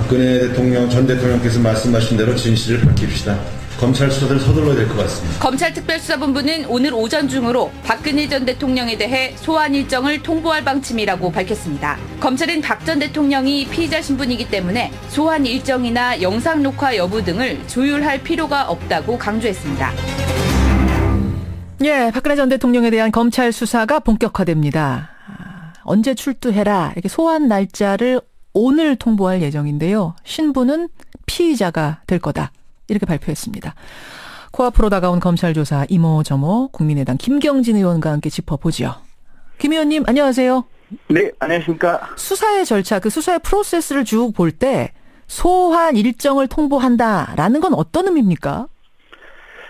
박근혜 대통령, 전 대통령께서 말씀하신 대로 진실을 밝힙시다. 검찰 수사를 서둘러야 될 것 같습니다. 검찰특별수사본부는 오늘 오전 중으로 박근혜 전 대통령에 대해 소환 일정을 통보할 방침이라고 밝혔습니다. 검찰은 박 전 대통령이 피의자 신분이기 때문에 소환 일정이나 영상 녹화 여부 등을 조율할 필요가 없다고 강조했습니다. 예, 박근혜 전 대통령에 대한 검찰 수사가 본격화됩니다. 언제 출두해라, 이렇게 소환 날짜를 오늘 통보할 예정인데요. 신분은 피의자가 될 거다, 이렇게 발표했습니다. 코앞으로 다가온 검찰 조사 이모저모 국민의당 김경진 의원과 함께 짚어보죠. 김 의원님 안녕하세요. 네, 안녕하십니까. 수사의 절차, 그 수사의 프로세스를 쭉 볼 때 소환 일정을 통보한다라는 건 어떤 의미입니까?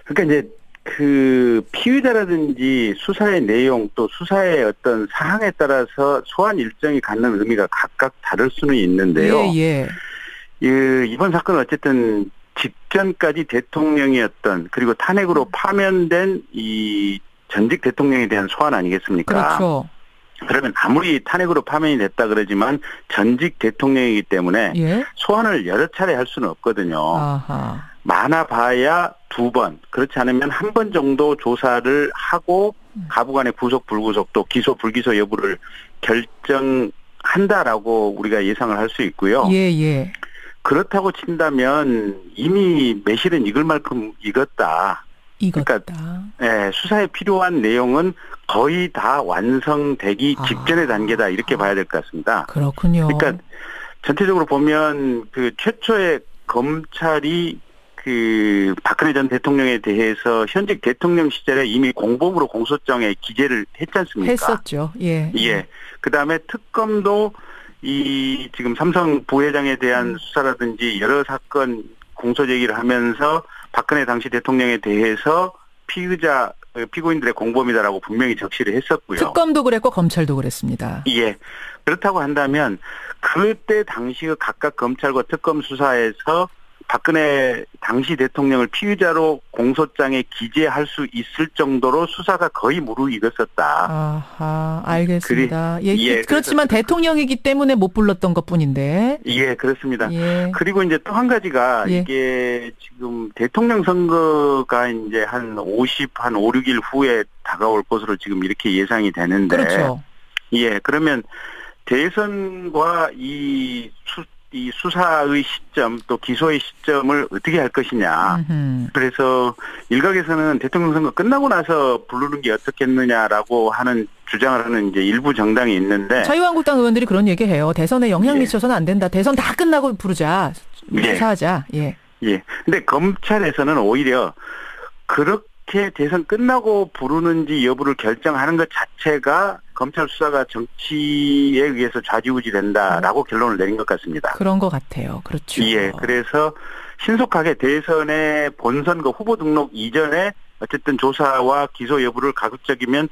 그러니까 이제 그 피의자라든지 수사의 내용 또 수사의 어떤 사항에 따라서 소환 일정이 갖는 의미가 각각 다를 수는 있는데요. 예. 이번 사건은 어쨌든 직전까지 대통령이었던, 그리고 탄핵으로 파면된 이 전직 대통령에 대한 소환 아니겠습니까? 그렇죠. 그러면 아무리 탄핵으로 파면이 됐다 그러지만 전직 대통령이기 때문에 예? 소환을 여러 차례 할 수는 없거든요. 아하. 많아봐야 2번, 그렇지 않으면 1번 정도 조사를 하고 가부간의 구속 불구속 또 기소 불기소 여부를 결정한다라고 우리가 예상을 할 수 있고요. 예. 그렇다고 친다면 이미 매실은 익을 만큼 익었다. 그러니까 수사에 필요한 내용은 거의 다 완성되기 직전의 단계다, 이렇게 봐야 될 것 같습니다. 그렇군요. 그러니까 전체적으로 보면 그 최초의 검찰이 그 박근혜 전 대통령에 대해서 현직 대통령 시절에 이미 공범으로 공소장에 기재를 했지 않습니까? 했었죠. 예. 그다음에 특검도 이 지금 삼성 부회장에 대한 수사라든지 여러 사건 공소 제기를 하면서 박근혜 당시 대통령에 대해서 피고인들의 공범이다라고 분명히 적시를 했었고요. 특검도 그랬고 검찰도 그랬습니다. 예. 그렇다고 한다면 그때 당시 각각 검찰과 특검 수사에서 박근혜 당시 대통령을 피의자로 공소장에 기재할 수 있을 정도로 수사가 거의 무르익었었다. 아하, 알겠습니다. 그렇지만 대통령이기 때문에 못 불렀던 것뿐인데. 예, 그렇습니다. 예. 그리고 이제 또 한 가지가 이게 지금 대통령 선거가 이제 한 5, 6일 후에 다가올 것으로 지금 이렇게 예상이 되는데. 그렇죠. 예, 그러면 대선과 이 수사의 시점 또 기소의 시점을 어떻게 할 것이냐. 그래서 일각에서는 대통령 선거 끝나고 나서 부르는 게 어떻겠느냐라고 하는 주장을 하는 이제 일부 정당이 있는데, 자유한국당 의원들이 그런 얘기해요. 대선에 영향 미쳐서는 안 된다. 대선 다 끝나고 부르자. 수사하자. 예. 근데 검찰에서는 오히려 그렇게 대선 끝나고 부르는지 여부를 결정하는 것 자체가 검찰 수사가 정치에 의해서 좌지우지된다라고 결론을 내린 것 같습니다. 그런 것 같아요. 그렇죠. 예, 그래서 신속하게 대선의 본선거 후보 등록 이전에 어쨌든 조사와 기소 여부를 가급적이면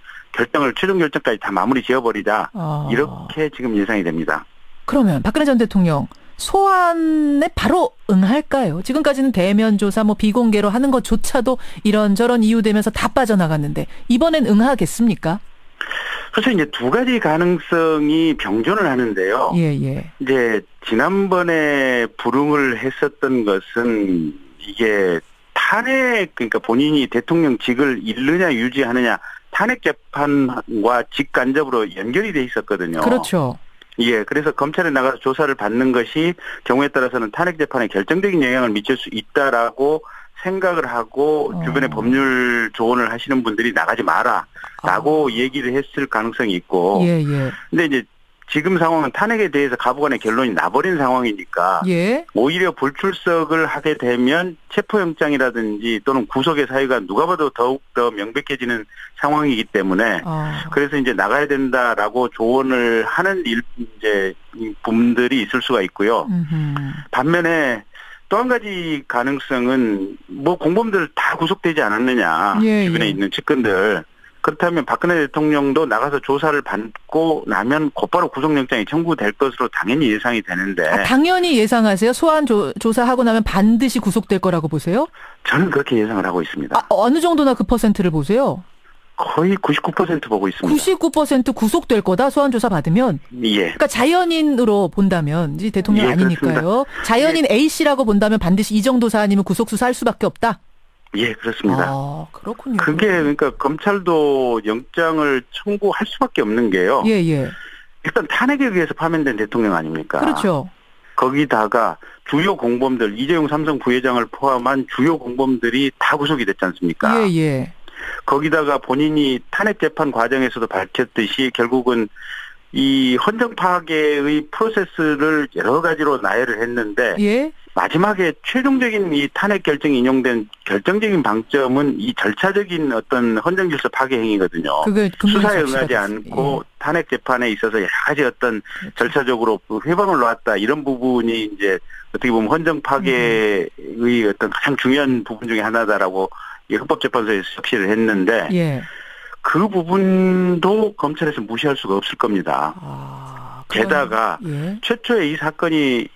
최종 결정까지 다 마무리 지어버리자. 이렇게 지금 예상이 됩니다. 그러면 박근혜 전 대통령 소환에 바로 응할까요? 지금까지는 대면 조사, 비공개로 하는 것조차도 이런저런 이유 되면서 다 빠져나갔는데 이번엔 응하겠습니까? 그래서 이제 두 가지 가능성이 병존을 하는데요. 이제 지난번에 불응을 했었던 것은 이게 탄핵, 그러니까 본인이 대통령직을 잃느냐 유지하느냐 탄핵 재판과 직간접으로 연결이 돼 있었거든요. 그렇죠. 예, 그래서 검찰에 나가서 조사를 받는 것이 경우에 따라서는 탄핵 재판에 결정적인 영향을 미칠 수 있다라고 생각을 하고 주변에 법률 조언을 하시는 분들이 나가지 마라라고 얘기를 했을 가능성이 있고. 근데 이제 지금 상황은 탄핵에 대해서 가부간의 결론이 나버린 상황이니까 오히려 불출석을 하게 되면 체포영장이라든지 또는 구속의 사유가 누가 봐도 더욱 더 명백해지는 상황이기 때문에 그래서 이제 나가야 된다라고 조언을 하는 이제 분들이 있을 수가 있고요. 반면에 또 한 가지 가능성은 공범들 다 구속되지 않았느냐. 주변에 있는 측근들. 그렇다면 박근혜 대통령도 나가서 조사를 받고 나면 곧바로 구속영장이 청구될 것으로 당연히 예상이 되는데. 당연히 예상하세요? 소환 조사하고 나면 반드시 구속될 거라고 보세요? 저는 그렇게 예상을 하고 있습니다. 어느 정도나 그 퍼센트를 보세요? 거의 99% 보고 있습니다. 99% 구속될 거다 소환 조사 받으면. 예. 그러니까 자연인으로 본다면 이제 대통령 예, 아니니까요. 자연인 A 씨라고 본다면 반드시 이 정도 사안이면 구속 수사할 수밖에 없다. 예, 그렇습니다. 아, 그렇군요. 그게 그러니까 검찰도 영장을 청구할 수밖에 없는 게요. 예, 예. 일단 탄핵에 의해서 파면된 대통령 아닙니까? 그렇죠. 거기다가 주요 공범들 이재용 삼성 부회장을 포함한 주요 공범들이 다 구속이 됐지 않습니까? 예, 예. 거기다가 본인이 탄핵 재판 과정에서도 밝혔듯이 결국은 이 헌정 파괴의 프로세스를 여러 가지로 나열을 했는데 예. 마지막에 최종적인 이 탄핵 결정이 인용된 결정적인 방점은 이 절차적인 어떤 헌정 질서 파괴 행위거든요. 그걸 수사에 응하지 않고 탄핵 재판에 있어서 여러 가지 어떤 절차적으로 회방을 놓았다 이런 부분이 이제 어떻게 보면 헌정 파괴의 어떤 가장 중요한 부분 중에 하나다라고 헌법재판소에서 적시를 했는데 예. 그 부분도 검찰에서 무시할 수가 없을 겁니다. 게다가 예. 최초에 이 사건이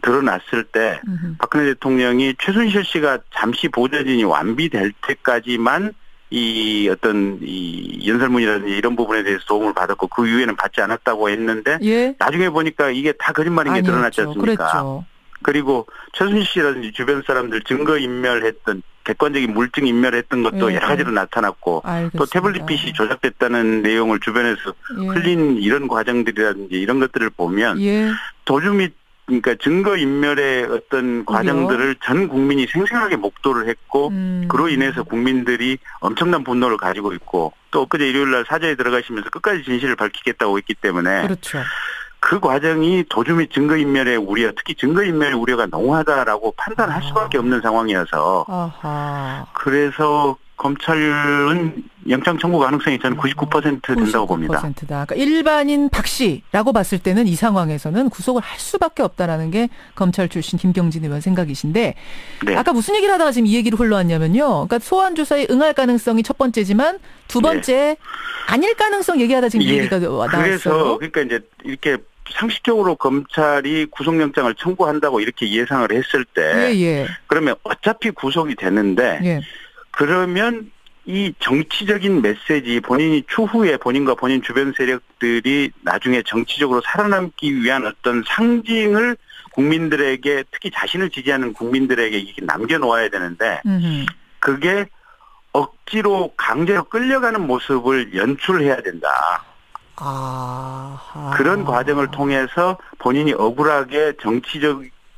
드러났을 때 박근혜 대통령이 최순실 씨가 잠시 보좌진이 완비될 때까지만 이 어떤 이 연설문이라든지 이런 부분에 대해서 도움을 받았고 그 이후에는 받지 않았다고 했는데 예. 나중에 보니까 이게 다 거짓말인 게 아니었죠. 드러났지 않습니까? 그랬죠. 그리고 최순실 씨라든지 주변 사람들 증거인멸했던 객관적인 물증 인멸했던 것도 예, 여러 가지로 나타났고 알겠습니다. 또 태블릿 PC 조작됐다는 내용을 주변에서 예. 흘린 이런 과정들이라든지 이런 것들을 보면 예. 도주 그러니까 증거인멸의 어떤 과정들을 전 국민이 생생하게 목도를 했고 그로 인해서 국민들이 엄청난 분노를 가지고 있고 또 엊그제 일요일 날 사저에 들어가시면서 끝까지 진실을 밝히겠다고 했기 때문에 그렇죠. 그 과정이 도주 및 증거인멸의 우려, 특히 증거인멸의 우려가 농후하다라고 판단할 수밖에 없는 상황이어서 아하. 그래서 검찰은 영장 청구 가능성이 저는 99% 된다고 봅니다. 99%다. 그러니까 일반인 박 씨라고 봤을 때는 이 상황에서는 구속을 할 수밖에 없다라는 게 검찰 출신 김경진 의원 생각이신데 네. 아까 무슨 얘기를 하다가 지금 이 얘기로 흘러왔냐면요. 그러니까 소환 조사에 응할 가능성이 첫 번째지만 두 번째 아닐 가능성 얘기하다 지금 이 얘기가 나왔어요. 그래서 그러니까 이제 이렇게 상식적으로 검찰이 구속영장을 청구한다고 이렇게 예상을 했을 때 예. 그러면 어차피 구속이 되는데 예. 그러면 이 정치적인 메시지 본인이 추후에 본인과 본인 주변 세력들이 나중에 정치적으로 살아남기 위한 어떤 상징을 국민들에게 특히 자신을 지지하는 국민들에게 이렇게 남겨놓아야 되는데 그게 억지로 강제로 끌려가는 모습을 연출해야 된다. 그런 과정을 통해서 본인이 억울하게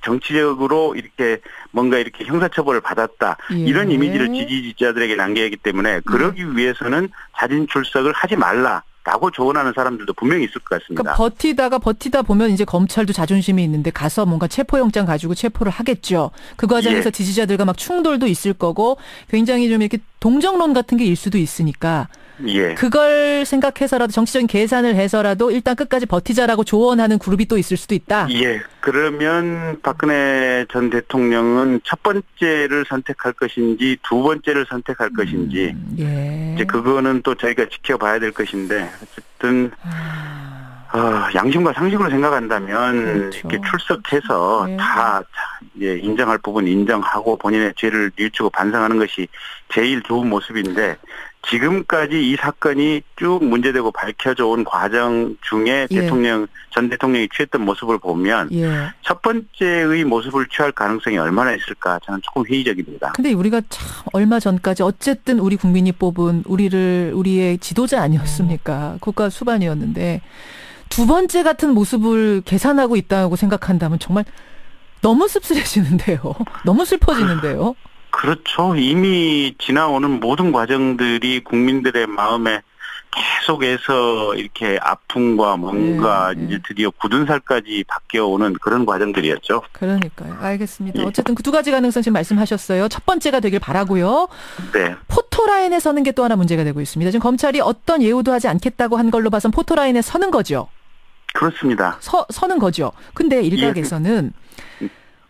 정치적으로 이렇게 뭔가 이렇게 형사처벌을 받았다. 예. 이런 이미지를 지지자들에게 남겨야기 때문에 그러기 위해서는 자진 출석을 하지 말라라고 조언하는 사람들도 분명히 있을 것 같습니다. 그러니까 버티다 보면 이제 검찰도 자존심이 있는데 가서 뭔가 체포영장 가지고 체포를 하겠죠. 그 과정에서 지지자들과 막 충돌도 있을 거고 굉장히 좀 이렇게 동정론 같은 게 일 수도 있으니까 예. 그걸 생각해서라도 정치적인 계산을 해서라도 일단 끝까지 버티자라고 조언하는 그룹이 또 있을 수도 있다. 예. 그러면 박근혜 전 대통령은 첫 번째를 선택할 것인지 두 번째를 선택할 것인지 이제 그거는 또 저희가 지켜봐야 될 것인데 어쨌든 양심과 상식으로 생각한다면 그렇죠. 이렇게 출석해서 다 이제 인정할 부분 인정하고 본인의 죄를 뉘우치고 반성하는 것이 제일 좋은 모습인데 지금까지 이 사건이 쭉 문제되고 밝혀져 온 과정 중에 전 대통령이 취했던 모습을 보면 첫 번째의 모습을 취할 가능성이 얼마나 있을까 저는 조금 회의적입니다. 근데 우리가 참 얼마 전까지 어쨌든 우리 국민이 뽑은 우리의 지도자 아니었습니까? 국가 수반이었는데 두 번째 같은 모습을 계산하고 있다고 생각한다면 정말 너무 씁쓸해지는데요. 너무 슬퍼지는데요. 그렇죠. 이미 지나오는 모든 과정들이 국민들의 마음에 계속해서 이렇게 아픔과 뭔가 이제 드디어 굳은 살까지 바뀌어오는 그런 과정들이었죠. 그러니까요. 알겠습니다. 어쨌든 그 두 가지 가능성 지금 말씀하셨어요. 첫 번째가 되길 바라고요. 네. 포토라인에 서는 게 또 하나 문제가 되고 있습니다. 지금 검찰이 어떤 예우도 하지 않겠다고 한 걸로 봐선 포토라인에 서는 거죠. 그렇습니다. 서는 거죠. 근데 일각에서는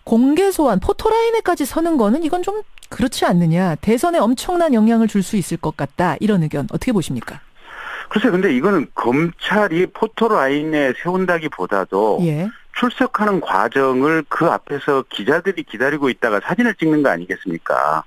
공개 소환, 포토라인에까지 서는 거는 이건 좀 그렇지 않느냐. 대선에 엄청난 영향을 줄 수 있을 것 같다. 이런 의견 어떻게 보십니까? 글쎄 근데 이거는 검찰이 포토라인에 세운다기보다도 출석하는 과정을 그 앞에서 기자들이 기다리고 있다가 사진을 찍는 거 아니겠습니까?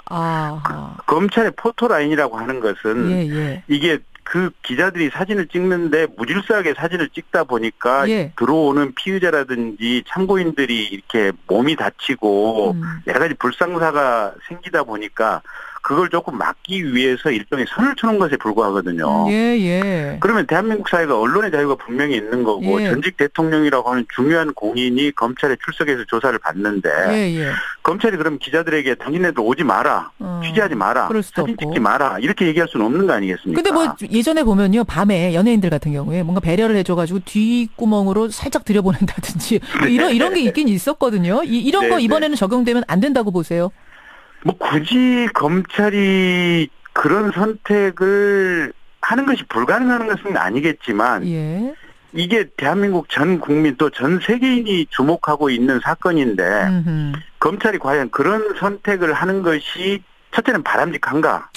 검찰의 포토라인이라고 하는 것은 예. 이게 그 기자들이 사진을 찍는데 무질서하게 사진을 찍다 보니까 예. 들어오는 피의자라든지 참고인들이 이렇게 몸이 다치고 여러 가지 불상사가 생기다 보니까 그걸 조금 막기 위해서 일종의 선을 쳐놓은 것에 불과하거든요. 예. 그러면 대한민국 사회가 언론의 자유가 분명히 있는 거고 예. 전직 대통령이라고 하는 중요한 공인이 검찰에 출석해서 조사를 받는데 예. 검찰이 그럼 기자들에게 당신네들 오지 마라, 취재하지 마라, 그럴 수도 사진 없고. 찍지 마라 이렇게 얘기할 수는 없는 거 아니겠습니까? 근데 뭐 예전에 보면요, 밤에 연예인들 같은 경우에 뭔가 배려를 해줘가지고 뒷구멍으로 살짝 들여보낸다든지 이런 게 있긴 있었거든요. 이런 거 이번에는 적용되면 안 된다고 보세요? 뭐 굳이 검찰이 그런 선택을 하는 것이 불가능한 것은 아니겠지만 예. 이게 대한민국 전 국민 또 전 세계인이 주목하고 있는 사건인데 검찰이 과연 그런 선택을 하는 것이 첫째는 바람직한가?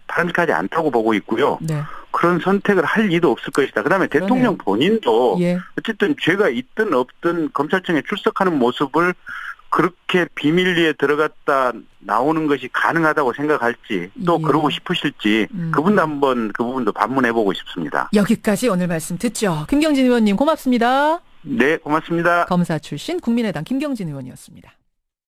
바람직하지 않다고 보고 있고요. 네. 그런 선택을 할 리도 없을 것이다. 그다음에 대통령 본인도 예. 어쨌든 죄가 있든 없든 검찰청에 출석하는 모습을 그렇게 비밀리에 들어갔다 나오는 것이 가능하다고 생각할지 또 예. 그러고 싶으실지 그분도 한번 그 부분도 반문해보고 싶습니다. 여기까지 오늘 말씀 듣죠. 김경진 의원님 고맙습니다. 네, 고맙습니다. 검사 출신 국민의당 김경진 의원이었습니다.